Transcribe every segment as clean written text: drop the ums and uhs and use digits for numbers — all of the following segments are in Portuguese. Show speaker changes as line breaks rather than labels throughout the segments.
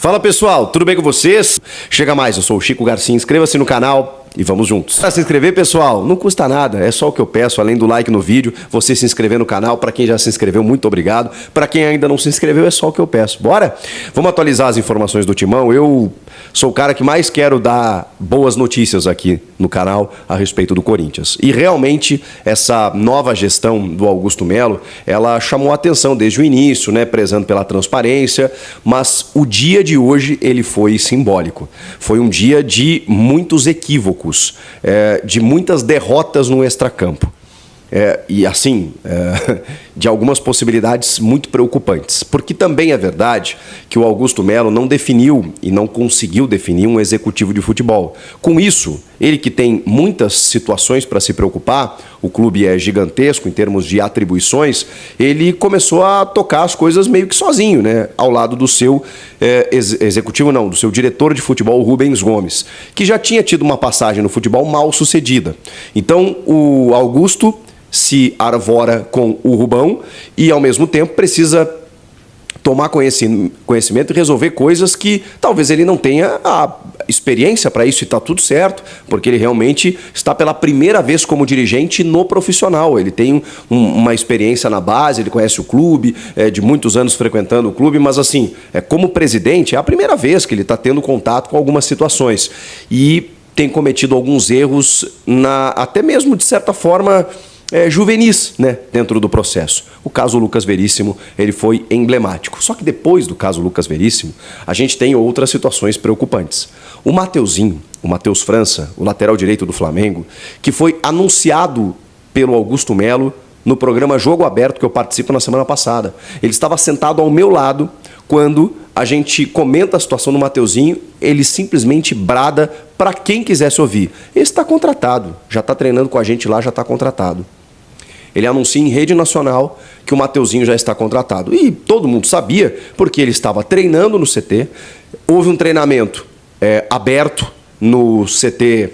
Fala pessoal, tudo bem com vocês? Chega mais, eu sou o Chico Garcia, inscreva-se no canal e vamos juntos. Para se inscrever, pessoal, não custa nada, é só o que eu peço, além do like no vídeo, você se inscrever no canal. Para quem já se inscreveu, muito obrigado. Para quem ainda não se inscreveu, é só o que eu peço. Bora? Vamos atualizar as informações do Timão. Eu sou o cara que mais quero dar boas notícias aqui no canal a respeito do Corinthians. E realmente essa nova gestão do Augusto Melo, ela chamou a atenção desde o início, né, prezando pela transparência, mas o dia de hoje ele foi simbólico. Foi um dia de muitos equívocos, de muitas derrotas no extracampo. E assim, de algumas possibilidades muito preocupantes. Porque também é verdade que o Augusto Melo não definiu e não conseguiu definir um executivo de futebol. Com isso, ele que tem muitas situações para se preocupar, o clube é gigantesco em termos de atribuições, ele começou a tocar as coisas meio que sozinho, né? Ao lado do seu executivo, não, do seu diretor de futebol, Rubens Gomes, que já tinha tido uma passagem no futebol mal sucedida. Então, o Augusto se arvora com o Rubão e, ao mesmo tempo, precisa tomar conhecimento e resolver coisas que talvez ele não tenha a experiência para isso, e está tudo certo, porque ele realmente está pela primeira vez como dirigente no profissional. Ele tem uma experiência na base, ele conhece o clube, de muitos anos frequentando o clube, mas assim, como presidente, é a primeira vez que ele está tendo contato com algumas situações e tem cometido alguns erros, até mesmo, de certa forma, juvenis, né, dentro do processo. O caso Lucas Veríssimo, ele foi emblemático. Só que depois do caso Lucas Veríssimo, a gente tem outras situações preocupantes. O Mateuzinho, o Matheus França, o lateral direito do Flamengo, que foi anunciado pelo Augusto Melo no programa Jogo Aberto, que eu participo na semana passada. Ele estava sentado ao meu lado quando a gente comenta a situação do Mateuzinho, ele simplesmente brada para quem quisesse ouvir. Ele está contratado, já está treinando com a gente lá, já está contratado. Ele anuncia em rede nacional que o Mateuzinho já está contratado. E todo mundo sabia, porque ele estava treinando no CT. Houve um treinamento aberto no CT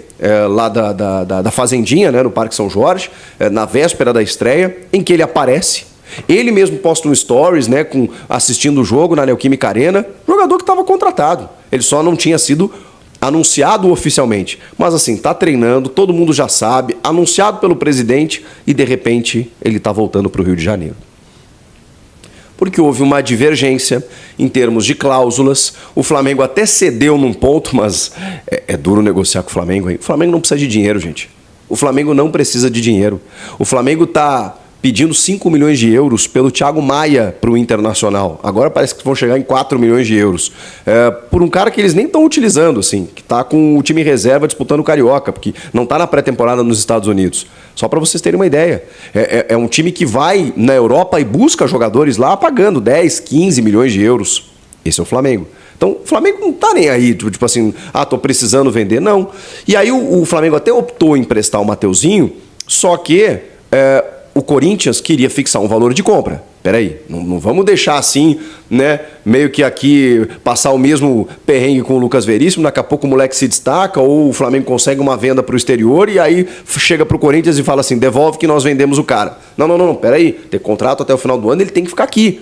lá da Fazendinha, né, no Parque São Jorge, na véspera da estreia, em que ele aparece. Ele mesmo posta um stories, né, assistindo o jogo na Neoquímica Arena. Jogador que estava contratado. Ele só não tinha sido anunciado oficialmente, mas assim, está treinando, todo mundo já sabe, anunciado pelo presidente e de repente ele está voltando para o Rio de Janeiro. Porque houve uma divergência em termos de cláusulas, o Flamengo até cedeu num ponto, mas é duro negociar com o Flamengo, hein? O Flamengo não precisa de dinheiro, gente. O Flamengo não precisa de dinheiro. O Flamengo está pedindo 5 milhões de euros pelo Thiago Maia para o Internacional. Agora parece que vão chegar em 4 milhões de euros. Por um cara que eles nem estão utilizando, assim, que está com o time reserva disputando o Carioca, porque não está na pré-temporada nos Estados Unidos. Só para vocês terem uma ideia. É um time que vai na Europa e busca jogadores lá pagando 10, 15 milhões de euros. Esse é o Flamengo. Então, o Flamengo não tá nem aí, tipo assim, tô precisando vender, não. E aí o Flamengo até optou em emprestar o Mateuzinho, só que o Corinthians queria fixar um valor de compra. Peraí, não vamos deixar assim, né, meio que aqui passar o mesmo perrengue com o Lucas Veríssimo, daqui a pouco o moleque se destaca, ou o Flamengo consegue uma venda para o exterior e aí chega para o Corinthians e fala assim, devolve que nós vendemos o cara. Não, peraí, tem contrato até o final do ano, ele tem que ficar aqui.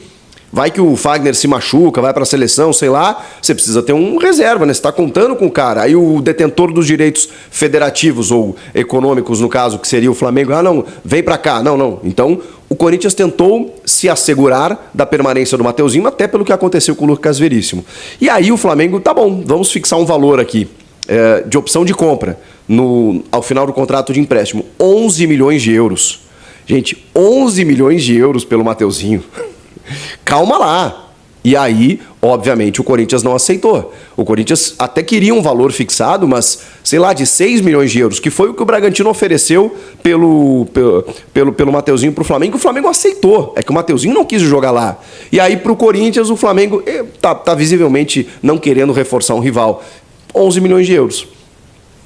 Vai que o Fagner se machuca, vai para a seleção, sei lá, você precisa ter um reserva, né? Você está contando com o cara. Aí o detentor dos direitos federativos ou econômicos, no caso, que seria o Flamengo, não, vem para cá. Não. Então, o Corinthians tentou se assegurar da permanência do Mateuzinho, até pelo que aconteceu com o Lucas Veríssimo. E aí o Flamengo, tá bom, vamos fixar um valor aqui de opção de compra ao final do contrato de empréstimo. 11 milhões de euros. Gente, 11 milhões de euros pelo Mateuzinho. Calma lá. E aí, obviamente, o Corinthians não aceitou. O Corinthians até queria um valor fixado, mas, sei lá, de 6 milhões de euros, que foi o que o Bragantino ofereceu pelo Mateuzinho para o Flamengo, e o Flamengo aceitou. É que o Mateuzinho não quis jogar lá. E aí, para o Corinthians, o Flamengo tá visivelmente não querendo reforçar um rival. 11 milhões de euros.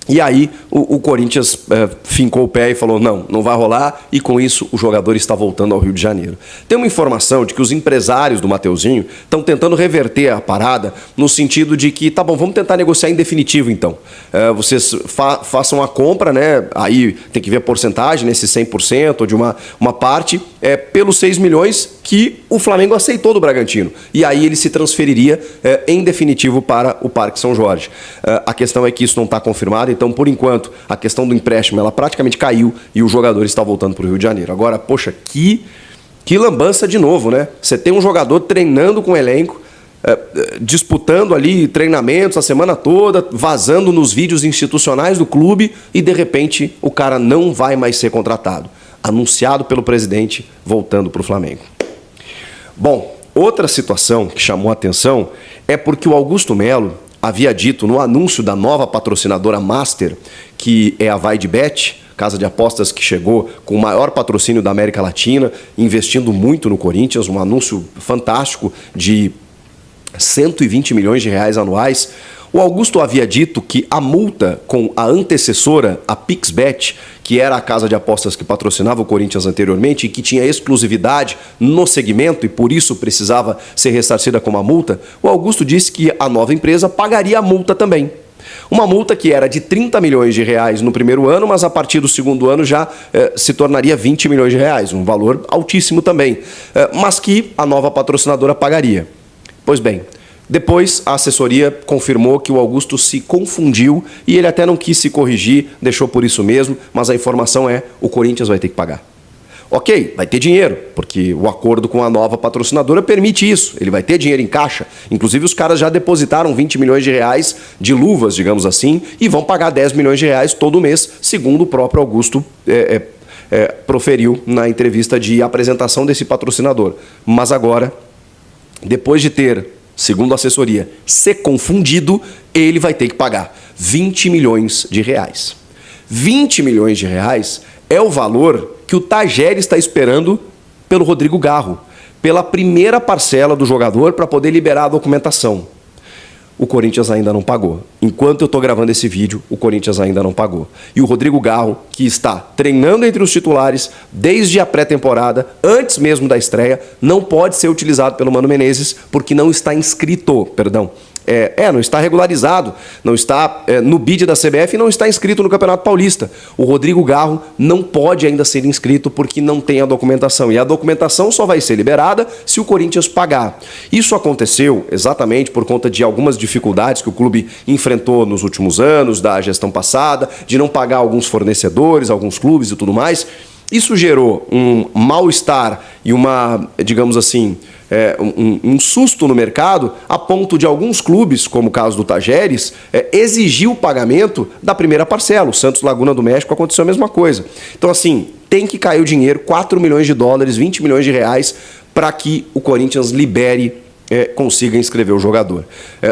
E aí o Corinthians fincou o pé e falou, não vai rolar, e com isso o jogador está voltando ao Rio de Janeiro. Tem uma informação de que os empresários do Mateuzinho estão tentando reverter a parada no sentido de que, tá bom, vamos tentar negociar em definitivo então. Vocês façam a compra, né? Aí tem que ver a porcentagem, nesse 100% ou de uma parte, pelos 6 milhões que o Flamengo aceitou do Bragantino. E aí ele se transferiria em definitivo para o Parque São Jorge. A questão é que isso não está confirmado, então, por enquanto, a questão do empréstimo ela praticamente caiu e o jogador está voltando para o Rio de Janeiro. Agora, poxa, que lambança de novo, né? Você tem um jogador treinando com o elenco, disputando ali treinamentos a semana toda, vazando nos vídeos institucionais do clube e, de repente, o cara não vai mais ser contratado. Anunciado pelo presidente, voltando para o Flamengo. Bom, outra situação que chamou a atenção é porque o Augusto Melo havia dito no anúncio da nova patrocinadora Master, que é a VaideBet, casa de apostas que chegou com o maior patrocínio da América Latina, investindo muito no Corinthians, um anúncio fantástico de 120 milhões de reais anuais. O Augusto havia dito que a multa com a antecessora, a PixBet, que era a casa de apostas que patrocinava o Corinthians anteriormente e que tinha exclusividade no segmento e por isso precisava ser ressarcida com uma multa, o Augusto disse que a nova empresa pagaria a multa também. Uma multa que era de 30 milhões de reais no primeiro ano, mas a partir do segundo ano já se tornaria 20 milhões de reais, um valor altíssimo também, mas que a nova patrocinadora pagaria. Pois bem, depois a assessoria confirmou que o Augusto se confundiu e ele até não quis se corrigir, deixou por isso mesmo, mas a informação é: o Corinthians vai ter que pagar. Ok, vai ter dinheiro, porque o acordo com a nova patrocinadora permite isso, ele vai ter dinheiro em caixa. Inclusive os caras já depositaram 20 milhões de reais de luvas, digamos assim, e vão pagar 10 milhões de reais todo mês, segundo o próprio Augusto proferiu na entrevista de apresentação desse patrocinador. Mas agora, depois de ter, segundo a assessoria, se confundido, ele vai ter que pagar 20 milhões de reais. 20 milhões de reais é o valor que o Tagere está esperando pelo Rodrigo Garro, pela primeira parcela do jogador para poder liberar a documentação. O Corinthians ainda não pagou. Enquanto eu estou gravando esse vídeo, o Corinthians ainda não pagou. E o Rodrigo Garro, que está treinando entre os titulares desde a pré-temporada, antes mesmo da estreia, não pode ser utilizado pelo Mano Menezes porque não está inscrito, não está regularizado, não está no bid da CBF e não está inscrito no Campeonato Paulista. O Rodrigo Garro não pode ainda ser inscrito porque não tem a documentação. E a documentação só vai ser liberada se o Corinthians pagar. Isso aconteceu exatamente por conta de algumas dificuldades que o clube enfrentou nos últimos anos, da gestão passada, de não pagar alguns fornecedores, alguns clubes e tudo mais. Isso gerou um mal-estar e uma, digamos assim, um susto no mercado, a ponto de alguns clubes, como o caso do Tajeres, exigir o pagamento da primeira parcela. O Santos Laguna do México aconteceu a mesma coisa. Então, assim, tem que cair o dinheiro, 4 milhões de dólares, 20 milhões de reais, para que o Corinthians libere, consiga inscrever o jogador.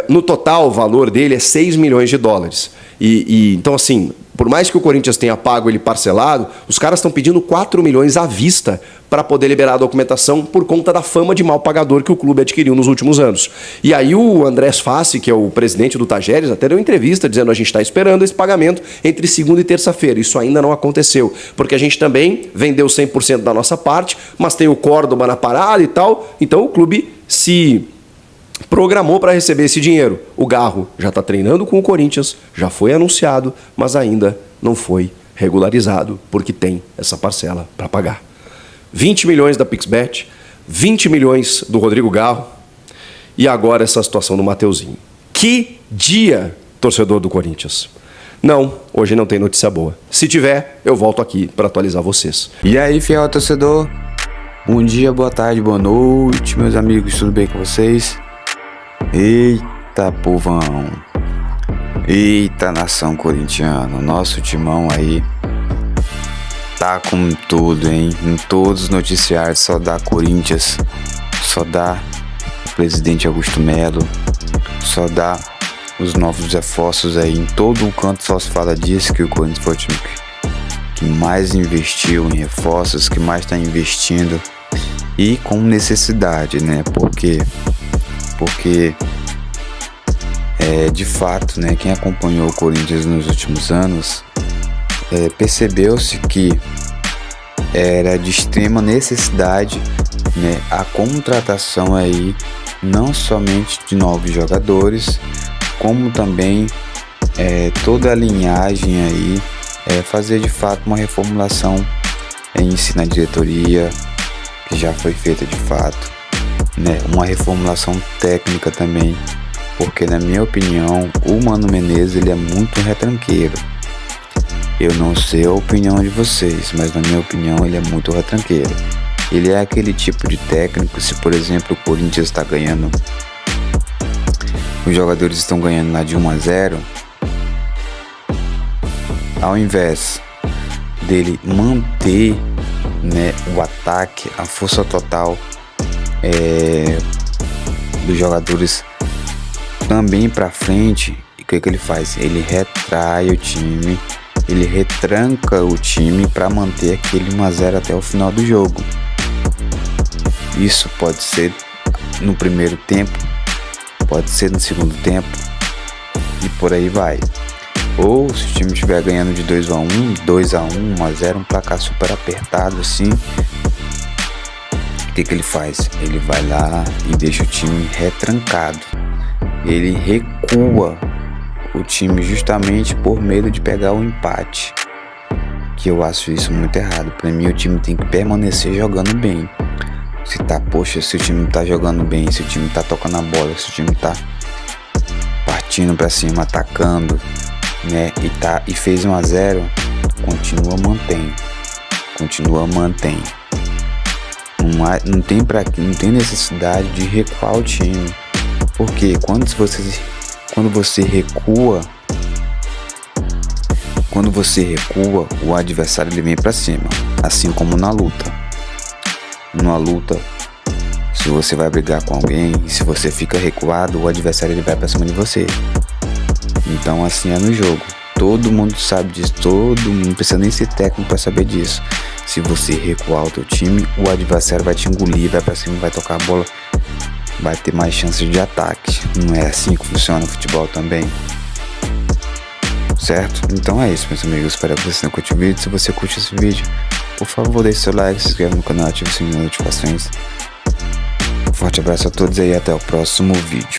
No total, o valor dele é 6 milhões de dólares. Então, assim, por mais que o Corinthians tenha pago ele parcelado, os caras estão pedindo 4 milhões à vista para poder liberar a documentação por conta da fama de mal pagador que o clube adquiriu nos últimos anos. E aí o Andrés Fassi, que é o presidente do Tajeres, até deu entrevista dizendo: a gente está esperando esse pagamento entre segunda e terça-feira. Isso ainda não aconteceu, porque a gente também vendeu 100% da nossa parte, mas tem o Córdoba na parada e tal, então o clube se programou para receber esse dinheiro. O Garro já está treinando com o Corinthians, já foi anunciado, mas ainda não foi regularizado, porque tem essa parcela para pagar. 20 milhões da PixBet, 20 milhões do Rodrigo Garro e agora essa situação do Mateuzinho. Que dia, torcedor do Corinthians! Não, hoje não tem notícia boa. Se tiver, eu volto aqui para atualizar vocês.
E aí, fiel torcedor? Bom dia, boa tarde, boa noite, meus amigos, tudo bem com vocês? Eita, povão! Eita, nação corintiana, nosso timão aí tá com tudo, hein? Em todos os noticiários só dá Corinthians, só dá o presidente Augusto Melo, só dá os novos reforços aí. Em todo um canto só se fala disso, que o Corinthians foi o time que mais investiu em reforços, que mais tá investindo e com necessidade, né? Porque De fato, né, quem acompanhou o Corinthians nos últimos anos percebeu-se que era de extrema necessidade, né, a contratação aí não somente de novos jogadores, como também toda a linhagem aí, fazer de fato uma reformulação em si na diretoria, que já foi feita de fato, né, uma reformulação técnica também, porque na minha opinião o Mano Menezes ele é muito retranqueiro. Eu não sei a opinião de vocês, mas na minha opinião ele é muito retranqueiro. Ele é aquele tipo de técnico, se por exemplo o Corinthians está ganhando, os jogadores estão ganhando lá de 1-0, ao invés dele manter, né, o ataque, a força total dos jogadores também para frente, o que ele faz? Ele retrai o time, ele retranca o time para manter aquele 1-0 até o final do jogo. Isso pode ser no primeiro tempo, pode ser no segundo tempo e por aí vai. Ou se o time estiver ganhando de 2-1, 2-1, 1-0, um placar super apertado assim, o que ele faz? Ele vai lá e deixa o time retrancado. Ele recua o time justamente por medo de pegar o empate, que eu acho isso muito errado. Para mim o time tem que permanecer jogando bem. Se o time tá jogando bem, se o time tá tocando a bola, se o time tá partindo para cima, atacando, né, e fez 1-0, continua mantém. Não tem necessidade de recuar o time, porque quando você recua, o adversário ele vem para cima, assim como na luta. Numa luta, se você vai brigar com alguém e se você fica recuado, o adversário ele vai para cima de você. Então assim é no jogo. Todo mundo sabe disso, não precisa nem ser técnico para saber disso. Se você recuar o teu time, o adversário vai te engolir, vai para cima, vai tocar a bola, vai ter mais chances de ataque. Não é assim que funciona o futebol também, certo? Então é isso, meus amigos, espero que vocês tenham curtido o vídeo. Se você curte esse vídeo, por favor deixe seu like, se inscreva no canal, ative o sininho de notificações. Um forte abraço a todos e até o próximo vídeo.